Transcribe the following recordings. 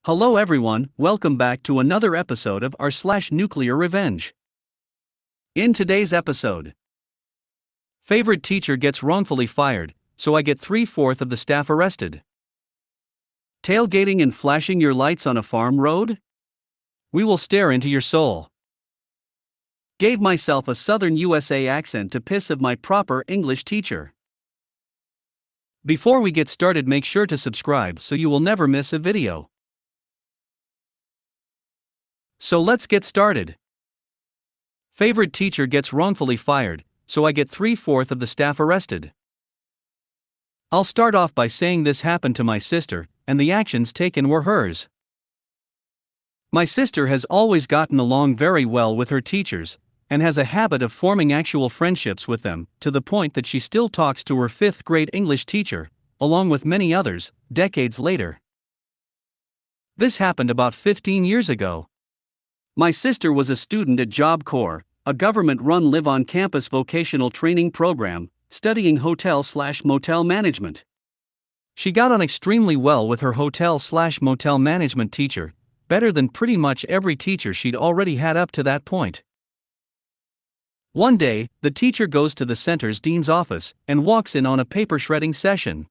Hello everyone, welcome back to another episode of r/slash Nuclear Revenge. In today's episode, favorite teacher gets wrongfully fired, so I get 3/4 of the staff arrested. Tailgating and flashing your lights on a farm road? We will stare into your soul. Gave myself a southern USA accent to piss of my proper English teacher. Before we get started, make sure to subscribe so you will never miss a video. So let's get started. Favorite teacher gets wrongfully fired, so I get 3/4 of the staff arrested. I'll start off by saying this happened to my sister, and the actions taken were hers. My sister has always gotten along very well with her teachers, and has a habit of forming actual friendships with them, to the point that she still talks to her 5th grade English teacher, along with many others, decades later. This happened about 15 years ago. My sister was a student at Job Corps, a government-run live-on-campus vocational training program, studying hotel/motel management. She got on extremely well with her hotel/motel management teacher, better than pretty much every teacher she'd already had up to that point. One day, the teacher goes to the center's dean's office and walks in on a paper shredding session.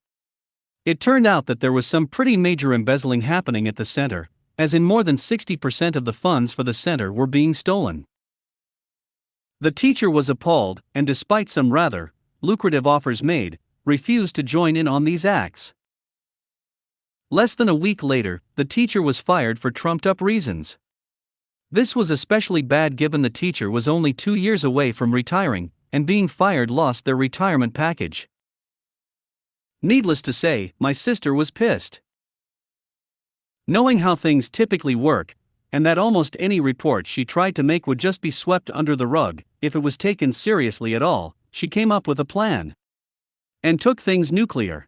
It turned out that there was some pretty major embezzling happening at the center, as in more than 60% of the funds for the center were being stolen. The teacher was appalled, and despite some rather lucrative offers made, refused to join in on these acts. Less than a week later, the teacher was fired for trumped-up reasons. This was especially bad given the teacher was only 2 years away from retiring, and being fired lost their retirement package. Needless to say, my sister was pissed. Knowing how things typically work, and that almost any report she tried to make would just be swept under the rug, if it was taken seriously at all, she came up with a plan. And took things nuclear.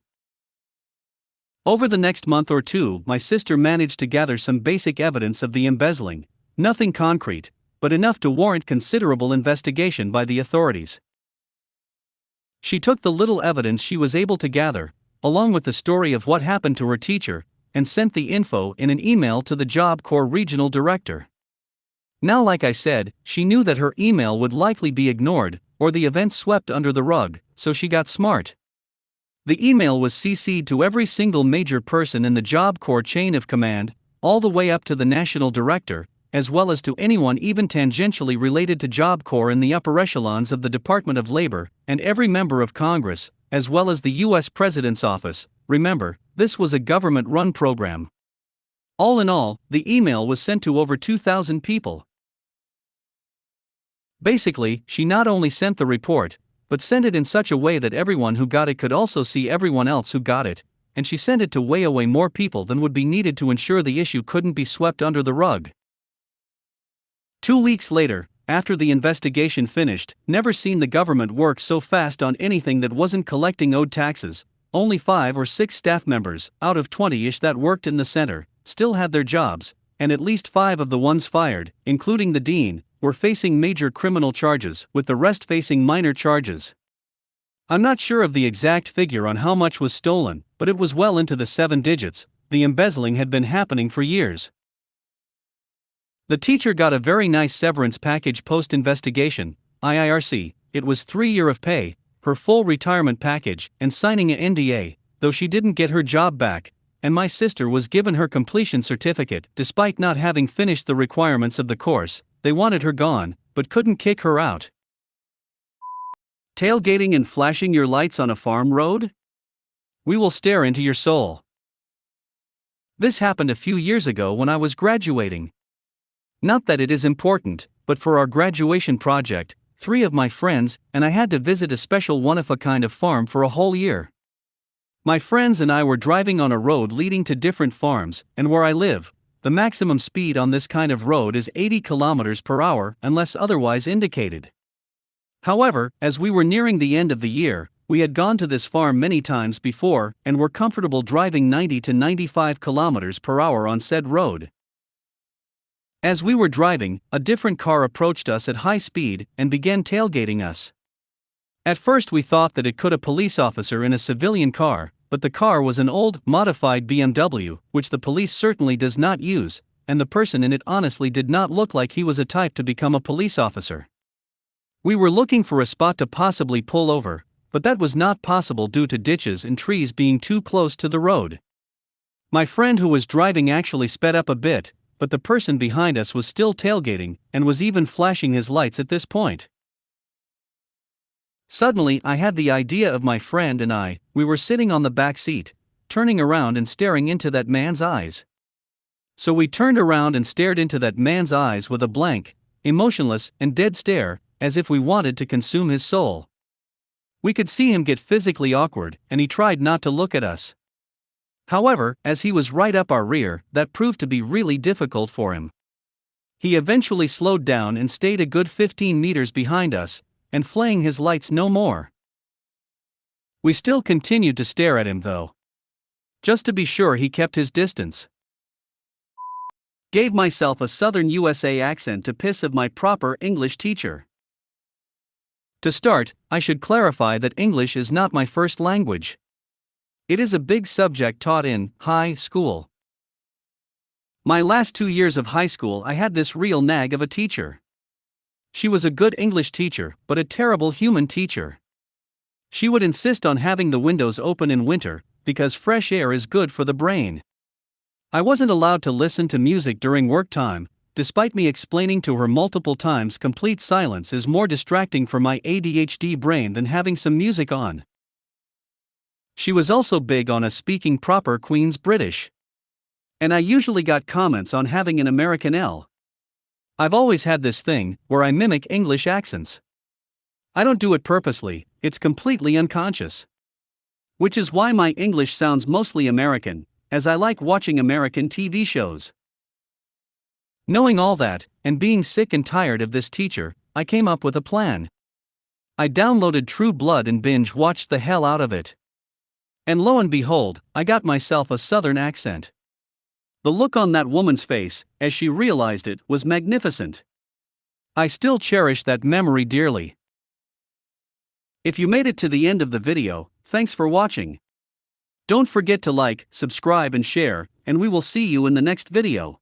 Over the next month or two, my sister managed to gather some basic evidence of the embezzling, nothing concrete, but enough to warrant considerable investigation by the authorities. She took the little evidence she was able to gather, along with the story of what happened to her teacher, and sent the info in an email to the Job Corps regional director. Now, like I said, she knew that her email would likely be ignored, or the event swept under the rug, so she got smart. The email was CC'd to every single major person in the Job Corps chain of command, all the way up to the national director, as well as to anyone even tangentially related to Job Corps in the upper echelons of the Department of Labor, and every member of Congress, as well as the U.S. President's office. Remember, this was a government-run program. All in all, the email was sent to over 2,000 people. Basically, she not only sent the report, but sent it in such a way that everyone who got it could also see everyone else who got it, and she sent it to way more people than would be needed to ensure the issue couldn't be swept under the rug. 2 weeks later, after the investigation finished, never seen the government work so fast on anything that wasn't collecting owed taxes. Only 5 or 6 staff members, out of 20-ish that worked in the center, still had their jobs, and at least 5 of the ones fired, including the dean, were facing major criminal charges, with the rest facing minor charges. I'm not sure of the exact figure on how much was stolen, but it was well into the 7 digits. The embezzling had been happening for years. The teacher got a very nice severance package post-investigation, IIRC, it was 3 years of pay, her full retirement package, and signing an NDA, though she didn't get her job back, and my sister was given her completion certificate. Despite not having finished the requirements of the course, they wanted her gone, but couldn't kick her out. Tailgating and flashing your lights on a farm road? We will stare into your soul. This happened a few years ago when I was graduating. Not that it is important, but for our graduation project, 3 of my friends and I had to visit a special one-of-a-kind farm for a whole year. My friends and I were driving on a road leading to different farms, and where I live, the maximum speed on this kind of road is 80 km per hour unless otherwise indicated. However, as we were nearing the end of the year, we had gone to this farm many times before and were comfortable driving 90 to 95 km per hour on said road. As we were driving, a different car approached us at high speed and began tailgating us. At first we thought that it could be a police officer in a civilian car, but the car was an old, modified BMW, which the police certainly does not use, and the person in it honestly did not look like he was a type to become a police officer. We were looking for a spot to possibly pull over, but that was not possible due to ditches and trees being too close to the road. My friend who was driving actually sped up a bit, but the person behind us was still tailgating and was even flashing his lights at this point. Suddenly, I had the idea of my friend and we were sitting on the back seat, turning around and staring into that man's eyes. So we turned around and stared into that man's eyes with a blank, emotionless, and dead stare, as if we wanted to consume his soul. We could see him get physically awkward, and he tried not to look at us. However, as he was right up our rear, that proved to be really difficult for him. He eventually slowed down and stayed a good 15 meters behind us, and flaying his lights no more. We still continued to stare at him though. Just to be sure he kept his distance. Gave myself a southern USA accent to piss of my proper English teacher. To start, I should clarify that English is not my first language. It is a big subject taught in high school. My last 2 years of high school I had this real nag of a teacher. She was a good English teacher, but a terrible human teacher. She would insist on having the windows open in winter, because fresh air is good for the brain. I wasn't allowed to listen to music during work time, despite me explaining to her multiple times complete silence is more distracting for my ADHD brain than having some music on. She was also big on us speaking proper Queen's British. And I usually got comments on having an American L. I've always had this thing, where I mimic English accents. I don't do it purposely, it's completely unconscious. Which is why my English sounds mostly American, as I like watching American TV shows. Knowing all that, and being sick and tired of this teacher, I came up with a plan. I downloaded True Blood and binge-watched the hell out of it. And lo and behold, I got myself a southern accent. The look on that woman's face, as she realized it, was magnificent. I still cherish that memory dearly. If you made it to the end of the video, thanks for watching. Don't forget to like, subscribe and share, and we will see you in the next video.